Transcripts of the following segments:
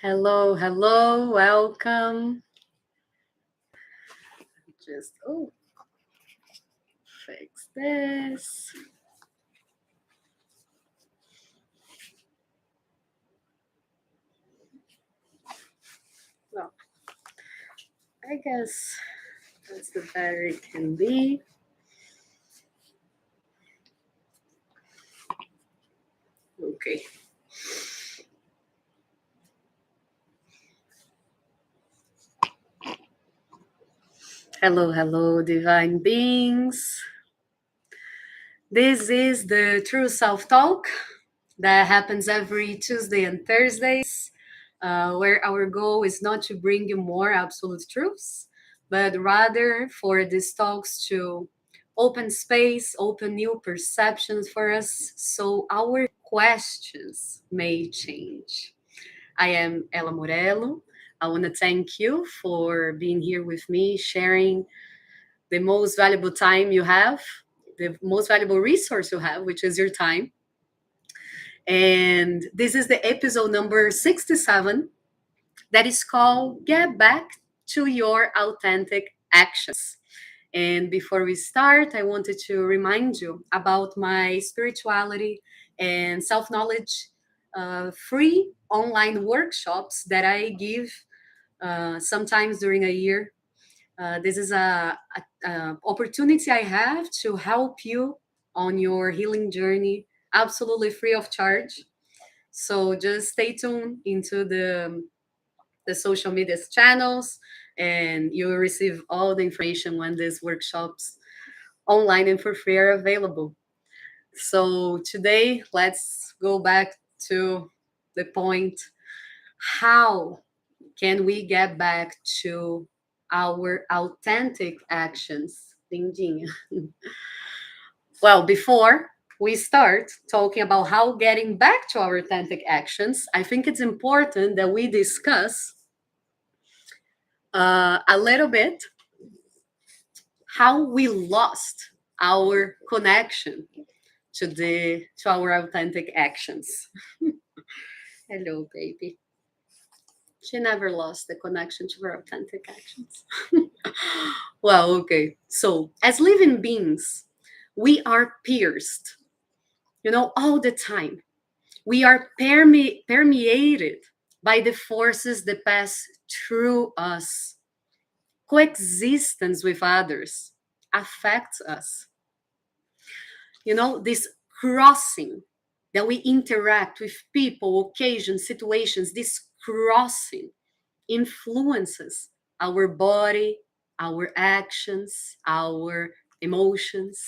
Hello, hello, welcome. Just fix this. Well, I guess that's the better it can be. Okay. Hello, hello, divine beings. This is the True Self Talk that happens every Tuesday and Thursdays, where our goal is not to bring you more absolute truths, but rather for these talks to open space, open new perceptions for us so our questions may change. I am Ella Morello. I want to thank you for being here with me, sharing the most valuable time you have, the most valuable resource you have, which is your time. And this is the episode number 67 that is called Get Back to Your Authentic Actions. And before we start, I wanted to remind you about my spirituality and self knowledge free online workshops that I give sometimes during a year. This is a opportunity I have to help you on your healing journey, absolutely free of charge. So just stay tuned into the social media channels, and you will receive all the information when these workshops online and for free are available. So today, let's go back to the point. How can we get back to our authentic actions? Ding ding. Well, before we start talking about how getting back to our authentic actions, I think it's important that we discuss a little bit how we lost our connection to our authentic actions. Hello, baby. She never lost the connection to her authentic actions. Well, okay. So, as living beings, we are pierced, all the time. We are permeated by the forces that pass through us. Coexistence with others affects us. This crossing that we interact with people, occasions, situations, this crossing influences our body, our actions, our emotions.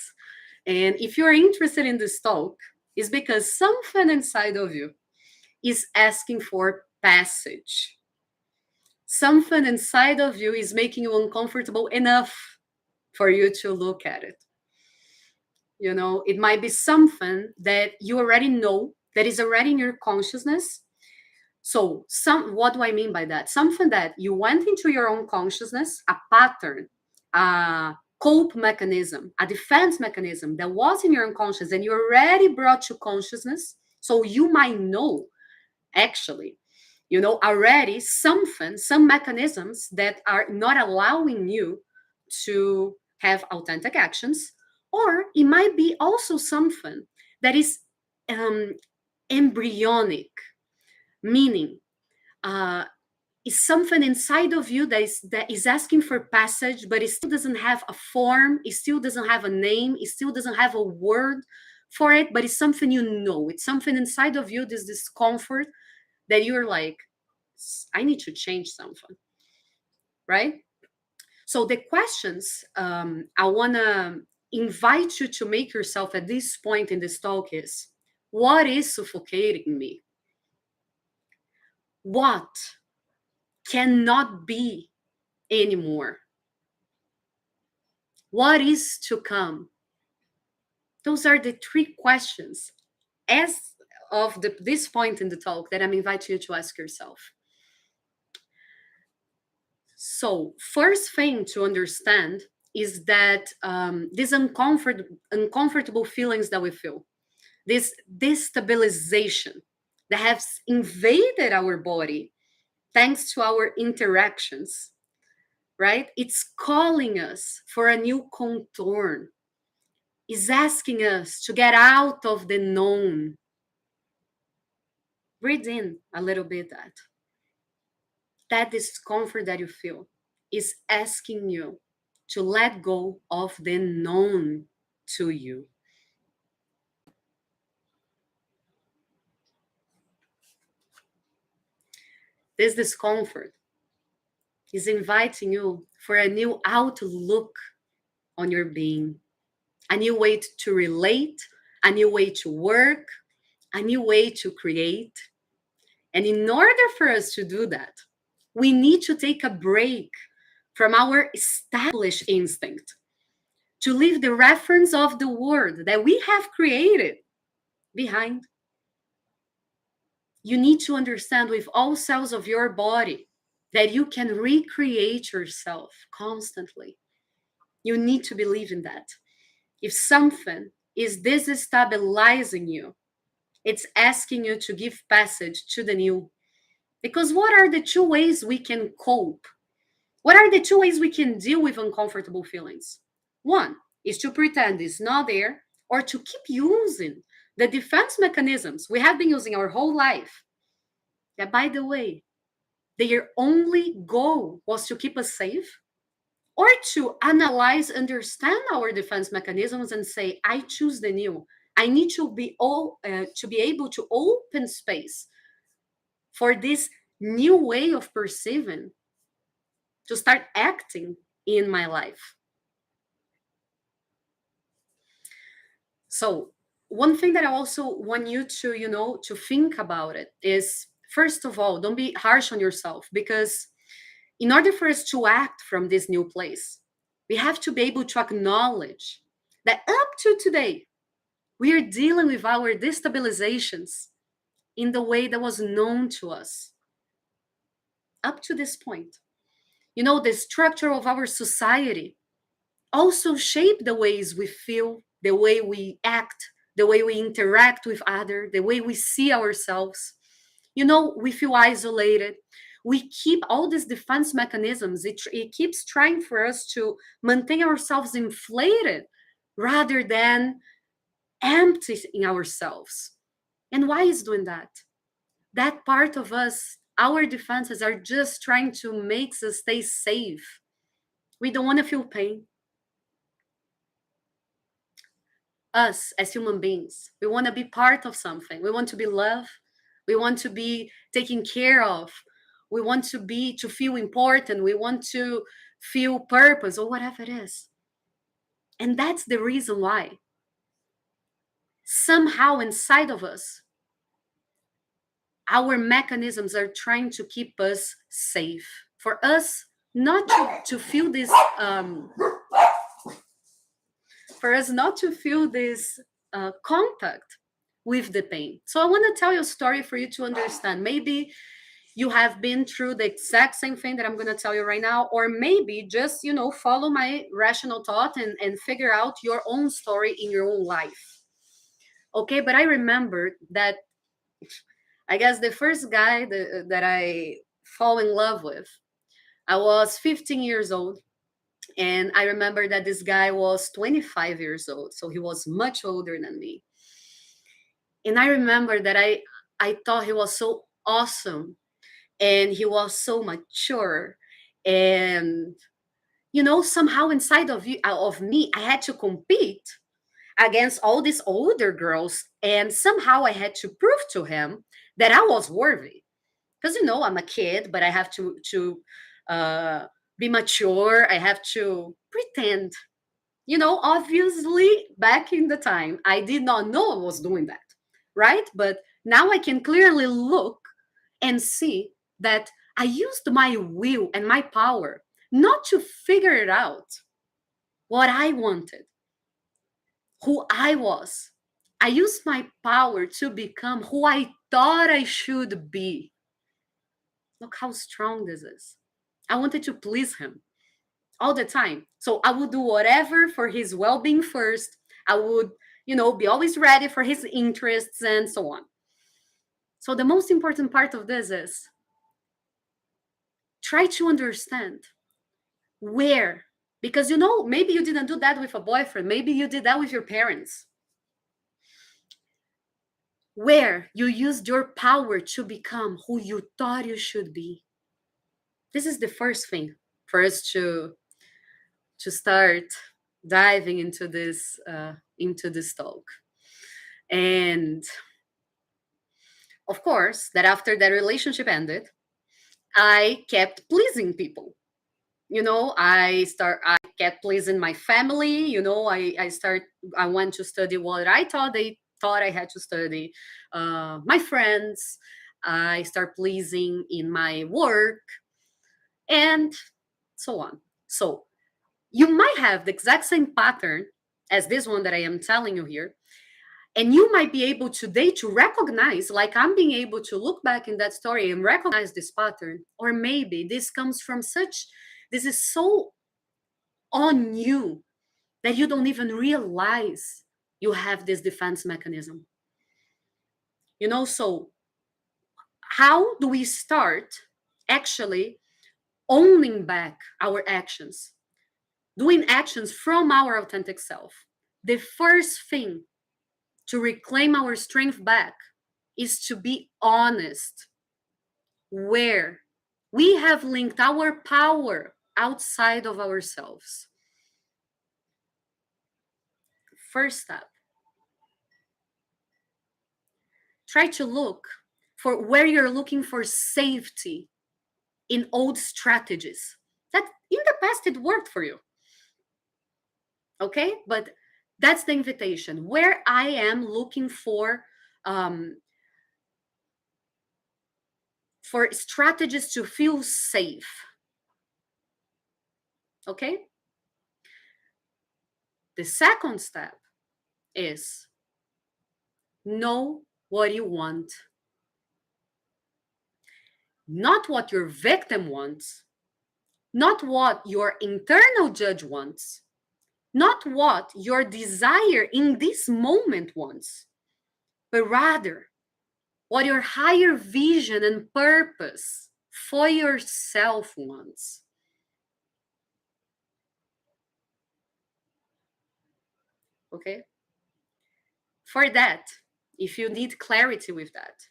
And if you're interested in this talk, it's because something inside of you is asking for passage. Something inside of you is making you uncomfortable enough for you to look at it. It might be something that you already know, that is already in your consciousness. So what do I mean by that? Something that you went into your own consciousness, a pattern, a cope mechanism, a defense mechanism that was in your unconscious and you already brought to consciousness. So you might know, actually, already some mechanisms that are not allowing you to have authentic actions. Or it might be also something that is embryonic, meaning is something inside of you that is asking for passage, but it still doesn't have a form, it still doesn't have a name, it still doesn't have a word for it, but it's something it's something inside of you, this discomfort that you're like, I need to change something, right? So the questions I want to invite you to make yourself at this point in this talk is, what is suffocating me? What cannot be anymore? What is to come? Those are the three questions as of this point in the talk that I'm inviting you to ask yourself. So, first thing to understand is that these uncomfortable feelings that we feel, this destabilization that has invaded our body, thanks to our interactions, right? It's calling us for a new contour, is asking us to get out of the known. Breathe in a little bit that discomfort that you feel is asking you to let go of the known to you. This discomfort is inviting you for a new outlook on your being, a new way to relate, a new way to work, a new way to create. And in order for us to do that, we need to take a break from our established instinct to leave the reference of the world that we have created behind. You need to understand with all cells of your body that you can recreate yourself constantly. You need to believe in that. If something is destabilizing you, it's asking you to give passage to the new. Because what are the two ways we can cope? What are the two ways we can deal with uncomfortable feelings? One is to pretend it's not there or to keep using the defense mechanisms we have been using our whole life. That, by the way, their only goal was to keep us safe or to analyze, understand our defense mechanisms and say, I choose the new. I need to be able to open space for this new way of perceiving to start acting in my life. So one thing that I also want you to, to think about it is, first of all, don't be harsh on yourself, because in order for us to act from this new place, we have to be able to acknowledge that up to today, we are dealing with our destabilizations in the way that was known to us up to this point. The structure of our society also shape the ways we feel, the way we act, the way we interact with others, the way we see ourselves. We feel isolated. We keep all these defense mechanisms. It keeps trying for us to maintain ourselves inflated rather than emptying ourselves. And why is doing that? That part of us, our defenses are just trying to make us stay safe. We don't want to feel pain. Us as human beings, we want to be part of something. We want to be loved. We want to be taken care of. We want to feel important. We want to feel purpose or whatever it is. And that's the reason why somehow inside of us, our mechanisms are trying to keep us safe, for us not to feel this for us not to feel this contact with the pain. So I want to tell you a story for you to understand. Maybe you have been through the exact same thing that I'm going to tell you right now, or maybe just, follow my rational thought and figure out your own story in your own life. Okay, but I remember that, I guess, the first guy that I fall in love with, I was 15 years old. And I remember that this guy was 25 years old. So he was much older than me. And I remember that I thought he was so awesome and he was so mature. And, somehow inside of me, I had to compete against all these older girls. And somehow I had to prove to him that I was worthy. Because, I'm a kid, but I have uh, be mature. I have to pretend. Obviously, back in the time, I did not know I was doing that, right? But now I can clearly look and see that I used my will and my power not to figure it out what I wanted, who I was. I used my power to become who I thought I should be. Look how strong this is. I wanted to please him all the time. So I would do whatever for his well being first. I would, be always ready for his interests and so on. So the most important part of this is Try to understand where, because maybe you didn't do that with a boyfriend, maybe you did that with your parents, where you used your power to become who you thought you should be. This is the first thing for us to start diving into this talk. And of course, that after that relationship ended, I kept pleasing people. I kept pleasing my family. I went to study what I thought they thought I had to study. My friends, I start pleasing in my work, and so on. So you might have the exact same pattern as this one that I am telling you here. And you might be able today to recognize, like I'm being able to look back in that story and recognize this pattern. Or maybe this is so on you that you don't even realize you have this defense mechanism. So how do we start actually owning back our actions, doing actions from our authentic self? The first thing to reclaim our strength back is to be honest where we have linked our power outside of ourselves. First step, try to look for where you're looking for safety in old strategies that in the past it worked for you. Okay, but that's the invitation where I am looking for strategies to feel safe. Okay, the second step is know what you want, not what your victim wants, not what your internal judge wants, not what your desire in this moment wants, but rather what your higher vision and purpose for yourself wants. Okay? For that, if you need clarity with that,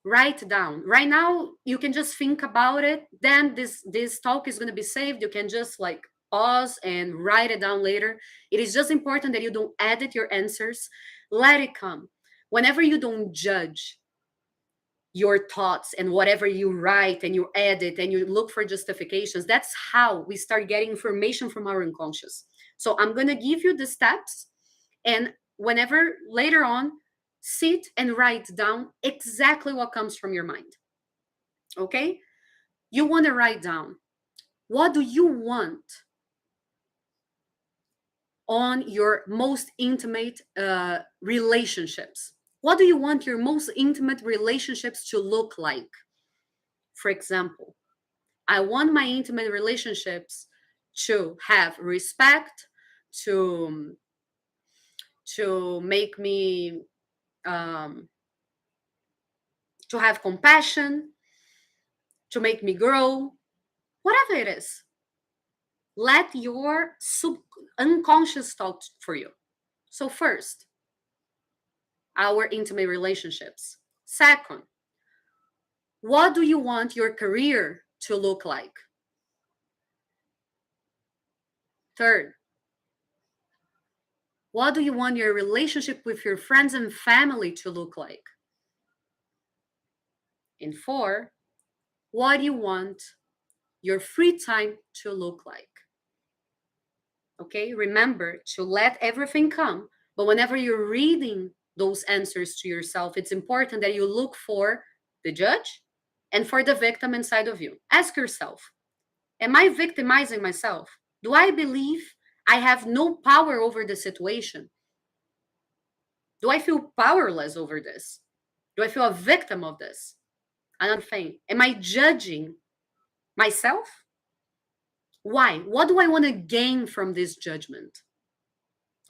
write down. Right now, you can just think about it. Then this talk is going to be saved. You can just like pause and write it down later. It is just important that you don't edit your answers. Let it come. Whenever you don't judge your thoughts and whatever you write and you edit and you look for justifications, that's how we start getting information from our unconscious. So I'm going to give you the steps, and whenever later on, sit and write down exactly what comes from your mind. Okay, you want to write down, what do you want on your most intimate relationships? What do you want your most intimate relationships to look like? For example, I want my intimate relationships to have respect, to make me to have compassion, to make me grow, whatever it is. Let your unconscious talk for you. So first, our intimate relationships. Second, what do you want your career to look like? Third, what do you want your relationship with your friends and family to look like? And four, what do you want your free time to look like? Okay, remember to let everything come. But whenever you're reading those answers to yourself, it's important that you look for the judge and for the victim inside of you. Ask yourself, am I victimizing myself? Do I believe I have no power over the situation? Do I feel powerless over this? Do I feel a victim of this? Another thing, am I judging myself? Why? What do I want to gain from this judgment?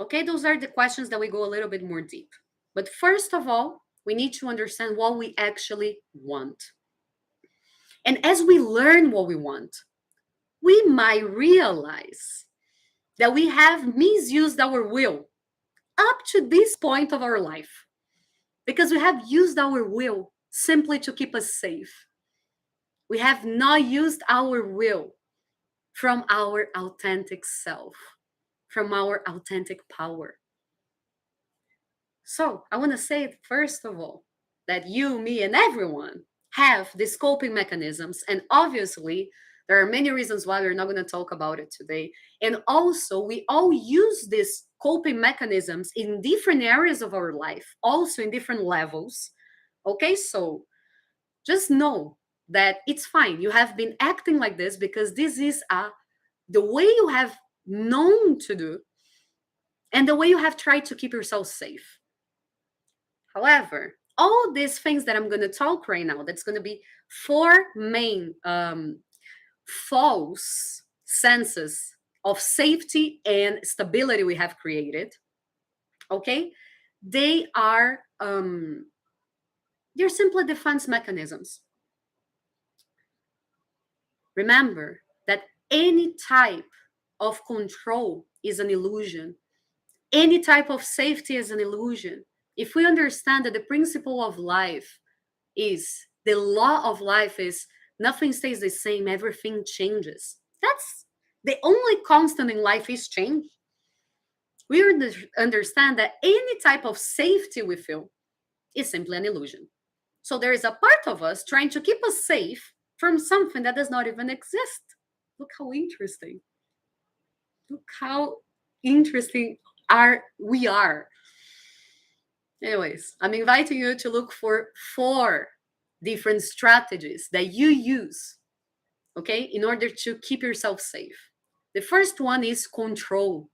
Okay, those are the questions that we go a little bit more deep. But first of all, we need to understand what we actually want. And as we learn what we want, we might realize that we have misused our will up to this point of our life because we have used our will simply to keep us safe. We have not used our will from our authentic self, from our authentic power. So I want to say, first of all, that you, me, and everyone have these coping mechanisms. And obviously, there are many reasons why we're not going to talk about it today. And also, we all use these coping mechanisms in different areas of our life, also in different levels. Okay, so just know that it's fine. You have been acting like this because this is the way you have known to do and the way you have tried to keep yourself safe. However, all these things that I'm going to talk right now, that's going to be four main false senses of safety and stability we have created. Okay, they are they're simply defense mechanisms. Remember that any type of control is an illusion. Any type of safety is an illusion. If we understand that the principle of life is the law of life is nothing stays the same, everything changes. That's the only constant in life is change. We understand that any type of safety we feel is simply an illusion. So there is a part of us trying to keep us safe from something that does not even exist. Look how interesting. Look how interesting we are. Anyways, I'm inviting you to look for four different strategies that you use, okay, in order to keep yourself safe. The first one is control.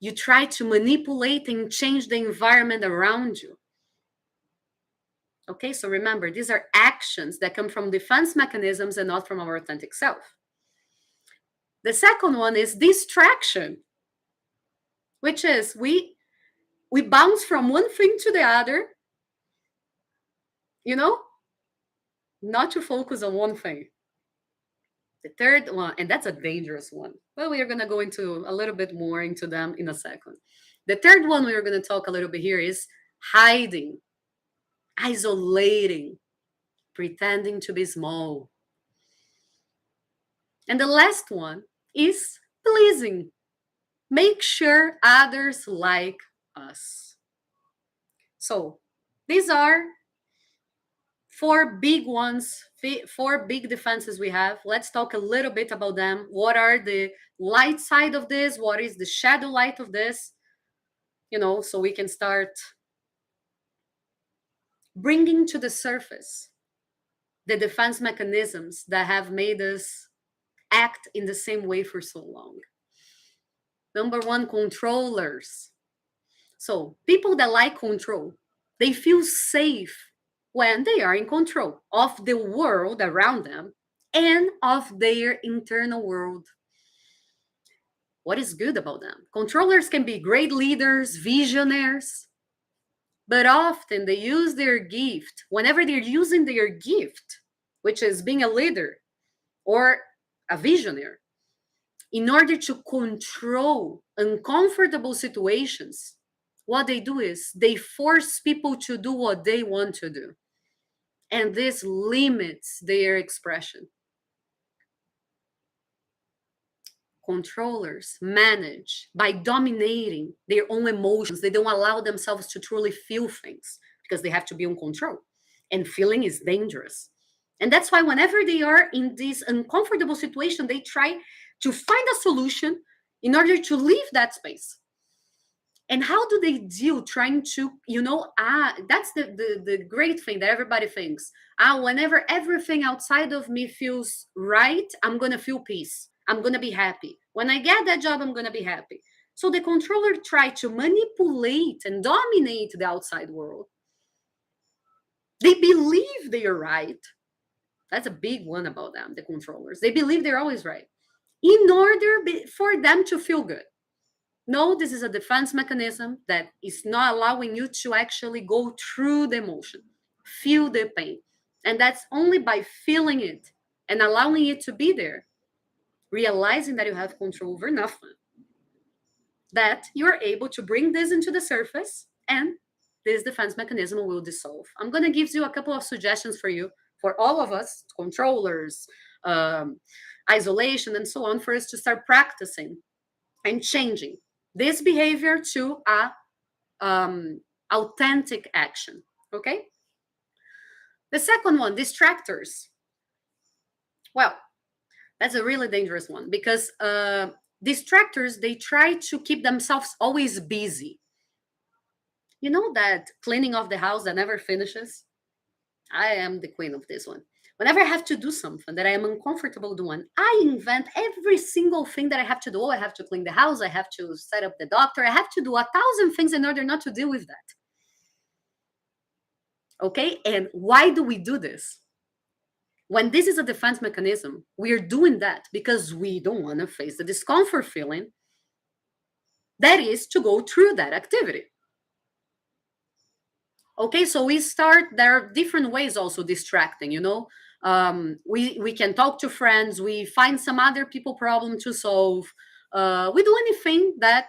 You try to manipulate and change the environment around you. Okay, so remember, these are actions that come from defense mechanisms and not from our authentic self. The second one is distraction, which is we bounce from one thing to the other, you know, not to focus on one thing. The third one, and that's a dangerous one. Well, we are going to go into a little bit more into them in a second. The third one we are going to talk a little bit here is hiding, isolating, pretending to be small. And the last one is pleasing. Make sure others like us. So these are four big ones, four big defenses we have. Let's talk a little bit about them. What are the light side of this? What is the shadow light of this? You know, so we can start bringing to the surface the defense mechanisms that have made us act in the same way for so long. Number one, controllers. So people that like control, they feel safe when they are in control of the world around them and of their internal world. What is good about them? Controllers can be great leaders, visionaries, but often they use their gift. Whenever they're using their gift, which is being a leader or a visionary, in order to control uncomfortable situations, what they do is they force people to do what they want to do. And this limits their expression. Controllers manage by dominating their own emotions. They don't allow themselves to truly feel things because they have to be in control. And feeling is dangerous. And that's why whenever they are in this uncomfortable situation, they try to find a solution in order to leave that space. And how do they deal trying to, that's the great thing that everybody thinks. Whenever everything outside of me feels right, I'm going to feel peace. I'm going to be happy. When I get that job, I'm going to be happy. So the controller try to manipulate and dominate the outside world. They believe they are right. That's a big one about them, the controllers. They believe they're always right in order for them to feel good. No, this is a defense mechanism that is not allowing you to actually go through the emotion, feel the pain. And that's only by feeling it and allowing it to be there, realizing that you have control over nothing, that you're able to bring this into the surface and this defense mechanism will dissolve. I'm going to give you a couple of suggestions for you, for all of us, controllers, um, isolation, and so on, for us to start practicing and changing this behavior to a authentic action. Okay. The second one, distractors. Well, that's a really dangerous one because distractors, they try to keep themselves always busy. You know that cleaning of the house that never finishes? I am the queen of this one. Whenever I have to do something that I am uncomfortable doing, I invent every single thing that I have to do. I have to clean the house, I have to set up the doctor, I have to do 1,000 things in order not to deal with that. Okay? And why do we do this? When this is a defense mechanism, we are doing that because we don't want to face the discomfort feeling that is to go through that activity. Okay, so we start, there are different ways also distracting, you know. We can talk to friends, we find some other people problem to solve, we do anything that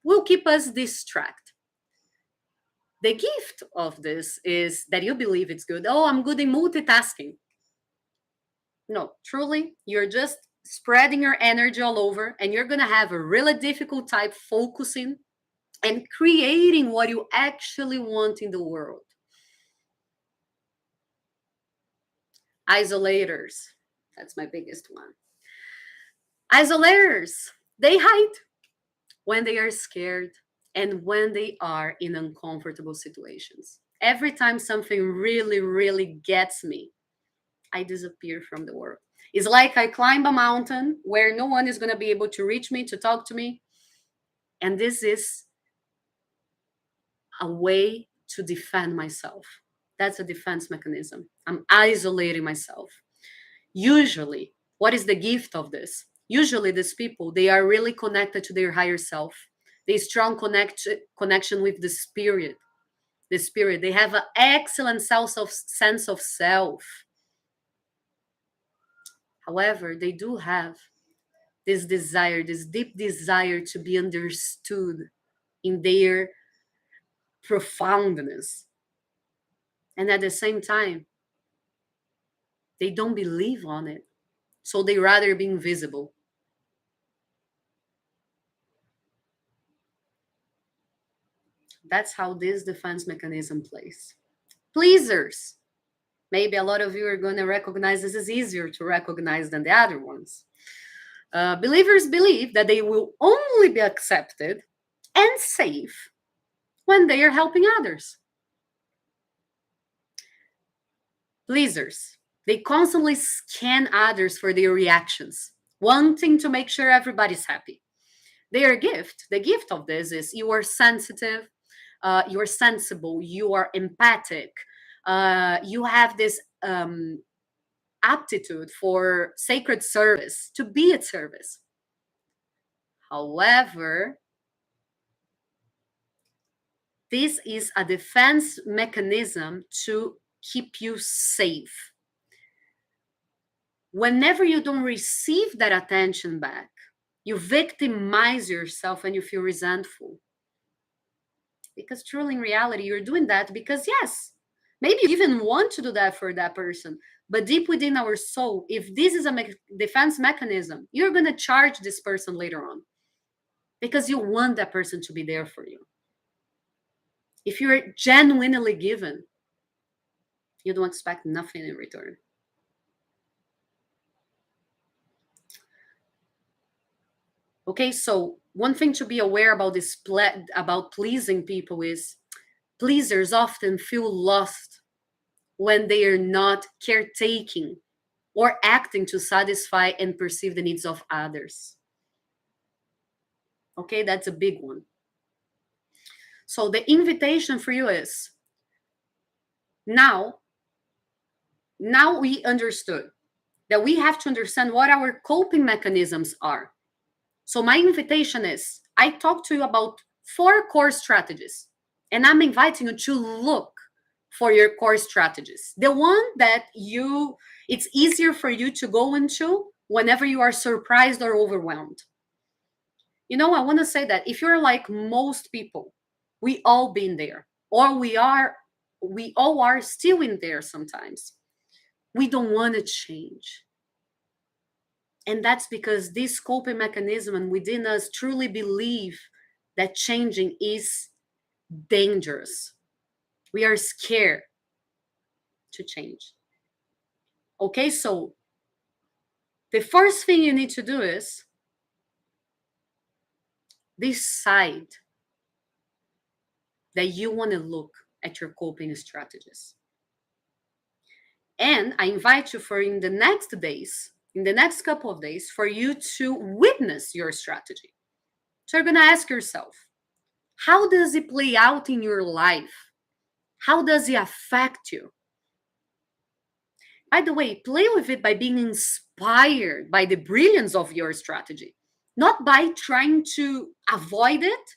will keep us distracted. The gift of this is that you believe it's good. Oh, I'm good in multitasking. No, truly, you're just spreading your energy all over and you're going to have a really difficult time focusing and creating what you actually want in the world. Isolators. That's my biggest one. Isolators, they hide when they are scared and when they are in uncomfortable situations. Every time something really, really gets me, I disappear from the world. It's like I climb a mountain where no one is going to be able to reach me, to talk to me. And this is a way to defend myself. That's a defense mechanism. I'm isolating myself. Usually, what is the gift of this? Usually, these people, they are really connected to their higher self. They strong connection with the spirit. The spirit. They have an excellent sense of self. However, they do have this desire, this deep desire to be understood in their profoundness. And at the same time, they don't believe on it. So they rather be invisible. That's how this defense mechanism plays. Pleasers. Maybe a lot of you are going to recognize this is easier to recognize than the other ones. Believers believe that they will only be accepted and safe when they are helping others. Pleasers. They constantly scan others for their reactions, wanting to make sure everybody's happy. Their gift, the gift of this is you are sensitive, you are sensible, you are empathic, you have this aptitude for sacred service, to be at service. However, this is a defense mechanism to keep you safe. Whenever you don't receive that attention back, you victimize yourself and you feel resentful. Because truly, in reality, you're doing that because, yes, maybe you even want to do that for that person. But deep within our soul, if this is a defense mechanism, you're going to charge this person later on because you want that person to be there for you. If you're genuinely given, you don't expect nothing in return. Okay, so one thing to be aware about this about pleasing people is pleasers often feel lost when they are not caretaking or acting to satisfy and perceive the needs of others. Okay, that's a big one. So the invitation for you is now we understood that we have to understand what our coping mechanisms are. So my invitation is I talked to you about 4 core strategies, and I'm inviting you to look for your core strategies. The one that it's easier for you to go into whenever you are surprised or overwhelmed. I want to say that if you're like most people, we all been there, or we all are still in there sometimes. We don't want to change. And that's because this coping mechanism within us truly believe that changing is dangerous. We are scared to change. Okay, so the first thing you need to do is decide that you want to look at your coping strategies. And I invite you for in the next days, in the next couple of days, for you to witness your strategy. So you're going to ask yourself, how does it play out in your life? How does it affect you? By the way, play with it by being inspired by the brilliance of your strategy, not by trying to avoid it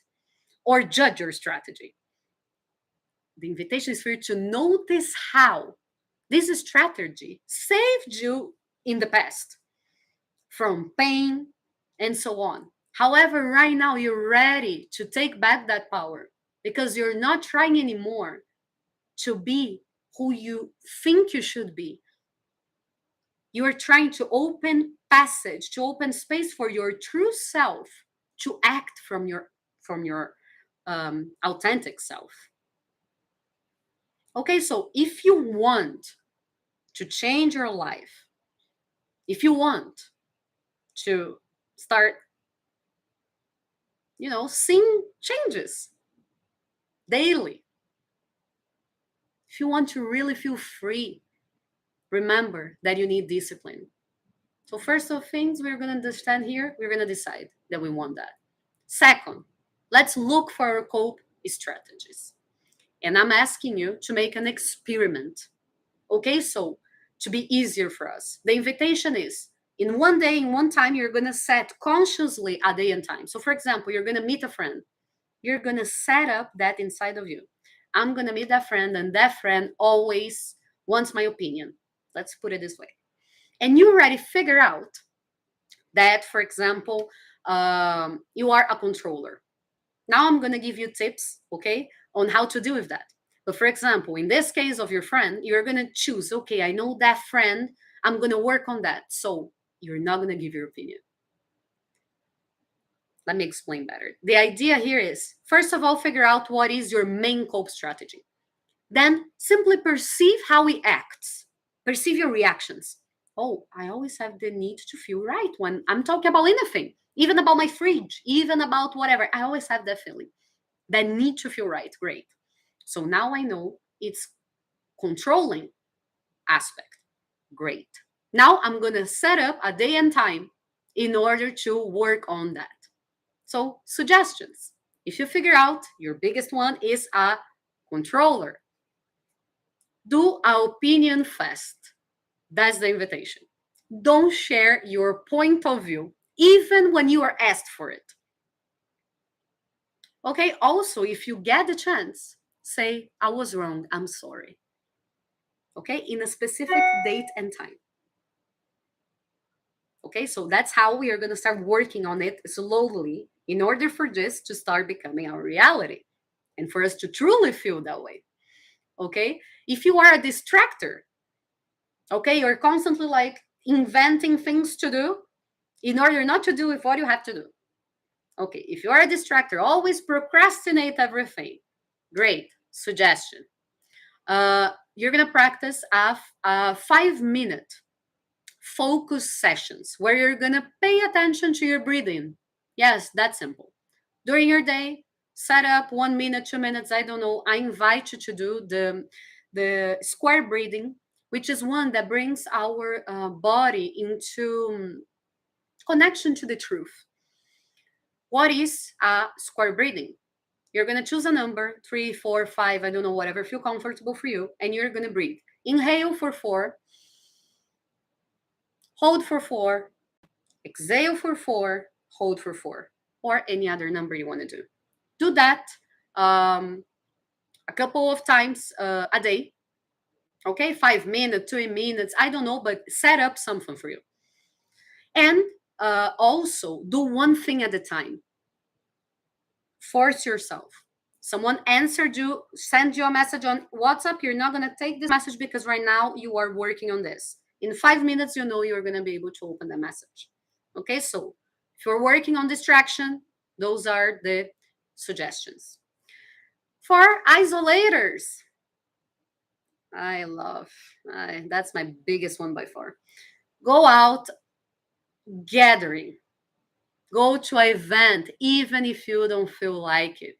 or judge your strategy. The invitation is for you to notice how this strategy saved you in the past from pain and so on. However, right now you're ready to take back that power because you're not trying anymore to be who you think you should be. You are trying to open passage, to open space for your true self to act from your authentic self. Okay, so if you want to change your life, if you want to start, seeing changes daily, if you want to really feel free, remember that you need discipline. So first of things we're going to understand here, we're going to decide that we want that. Second, let's look for our cope strategies. And I'm asking you to make an experiment. Okay, so to be easier for us, the invitation is in one day, in one time, you're going to set consciously a day and time. So for example, you're going to meet a friend. You're going to set up that inside of you. I'm going to meet that friend, and that friend always wants my opinion. Let's put it this way. And you already figure out that, for example, you are a controller. Now I'm going to give you tips, okay, on how to deal with that. But for example, in this case of your friend, you're going to choose, okay, I know that friend, I'm going to work on that. So you're not going to give your opinion. Let me explain better. The idea here is, first of all, figure out what is your main cope strategy. Then simply perceive how he acts. Perceive your reactions. Oh, I always have the need to feel right when I'm talking about anything, even about my fridge, even about whatever. I always have that feeling, that need to feel right. Great. So now I know it's controlling aspect. Great. Now I'm going to set up a day and time in order to work on that. So suggestions. If you figure out your biggest one is a controller, do an opinion fest. That's the invitation. Don't share your point of view, even when you are asked for it. Okay, also, if you get the chance, say, I was wrong, I'm sorry. Okay, in a specific date and time. Okay, so that's how we are going to start working on it slowly in order for this to start becoming our reality and for us to truly feel that way. Okay, if you are a distractor, okay, you're constantly like inventing things to do in order not to do with what you have to do. Okay, if you are a distractor, always procrastinate everything. Great suggestion. You're gonna practice a 5-minute focus sessions where you're gonna pay attention to your breathing. Yes, that's simple. During your day, set up 1 minute, 2 minutes. I don't know. I invite you to do the square breathing, which is one that brings our body into connection to the truth. What is a square breathing? You're going to choose a number, 3, 4, 5, I don't know, whatever feel comfortable for you, and you're going to breathe. Inhale for 4, hold for 4, exhale for 4, hold for 4, or any other number you want to do. Do that a couple of times a day. Okay, 5 minutes, 2 minutes, I don't know, but set up something for you. And also do one thing at a time. Force yourself. Someone answered you, send you a message on WhatsApp. You're not going to take this message because right now you are working on this. In 5 minutes, you know you're going to be able to open the message. Okay, so if you're working on distraction, those are the suggestions. For isolators, that's my biggest one by far. Go out gathering, go to an event, even if you don't feel like it.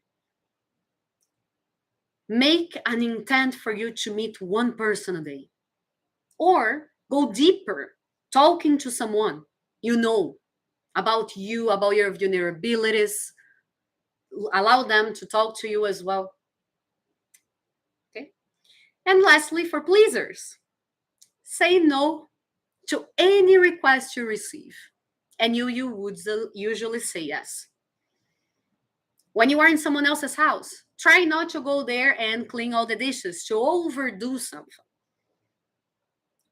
Make an intent for you to meet one person a day, or go deeper, talking to someone you know about you, about your vulnerabilities. Allow them to talk to you as well. Okay. And lastly, for pleasers, say no to any request you receive, and you would usually say yes. When you are in someone else's house, try not to go there and clean all the dishes, to overdo something.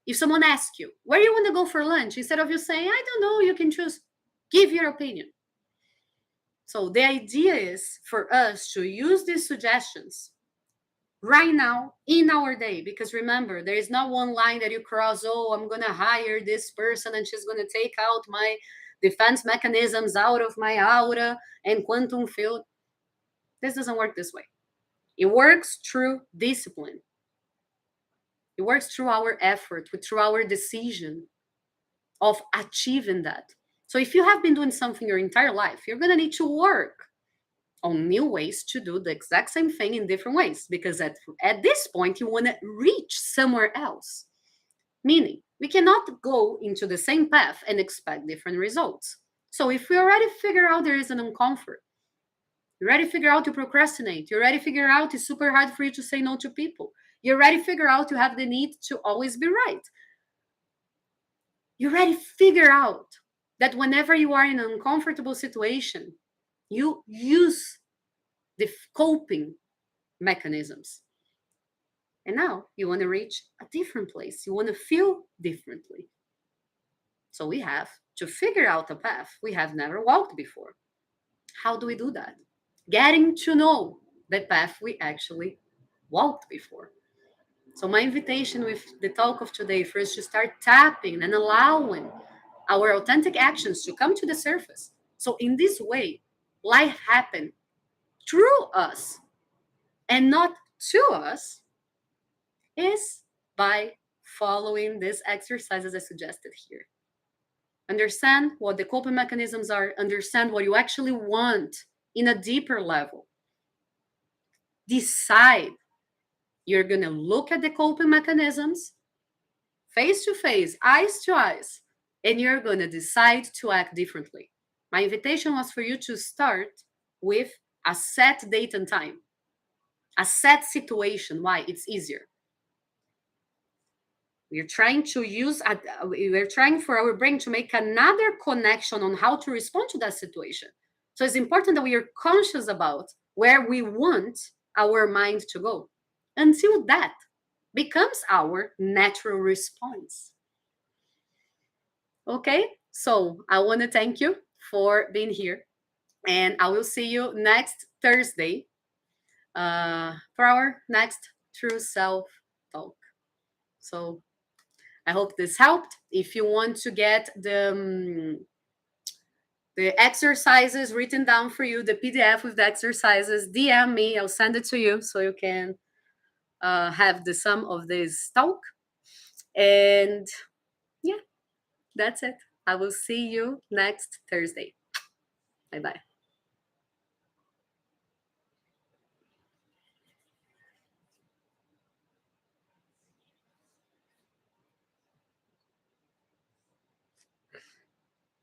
If someone asks you, where do you want to go for lunch? Instead of you saying, I don't know, you can choose, give your opinion. So the idea is for us to use these suggestions right now in our day, because remember, there is not one line that you cross, oh, I'm going to hire this person and she's going to take out my defense mechanisms out of my aura and quantum field. This doesn't work this way. It works through discipline. It works through our effort, through our decision of achieving that. So if you have been doing something your entire life, you're going to need to work on new ways to do the exact same thing in different ways, because at this point you want to reach somewhere else. Meaning, we cannot go into the same path and expect different results. So if we already figure out there is an uncomfort, you already figure out to procrastinate, you already figure out it's super hard for you to say no to people, you already figure out you have the need to always be right, you already figure out that whenever you are in an uncomfortable situation, you use the coping mechanisms. And now you want to reach a different place. You want to feel differently. So we have to figure out a path we have never walked before. How do we do that? Getting to know the path we actually walked before. So my invitation with the talk of today for us to start tapping and allowing our authentic actions to come to the surface. So in this way, life happen through us and not to us, is by following these exercises I suggested here. Understand what the coping mechanisms are, understand what you actually want in a deeper level. Decide you're going to look at the coping mechanisms face to face, eyes to eyes, and you're going to decide to act differently. My invitation was for you to start with a set date and time, a set situation. Why? It's easier. We're trying to we're trying for our brain to make another connection on how to respond to that situation. So it's important that we are conscious about where we want our mind to go until that becomes our natural response. Okay, so I want to thank you for being here, and I will see you next Thursday for our next True Self Talk. So I hope this helped. If you want to get the exercises written down for you, the PDF with the exercises, DM me. I'll send it to you so you can have the sum of this talk. And yeah, that's it. I will see you next Thursday. Bye bye.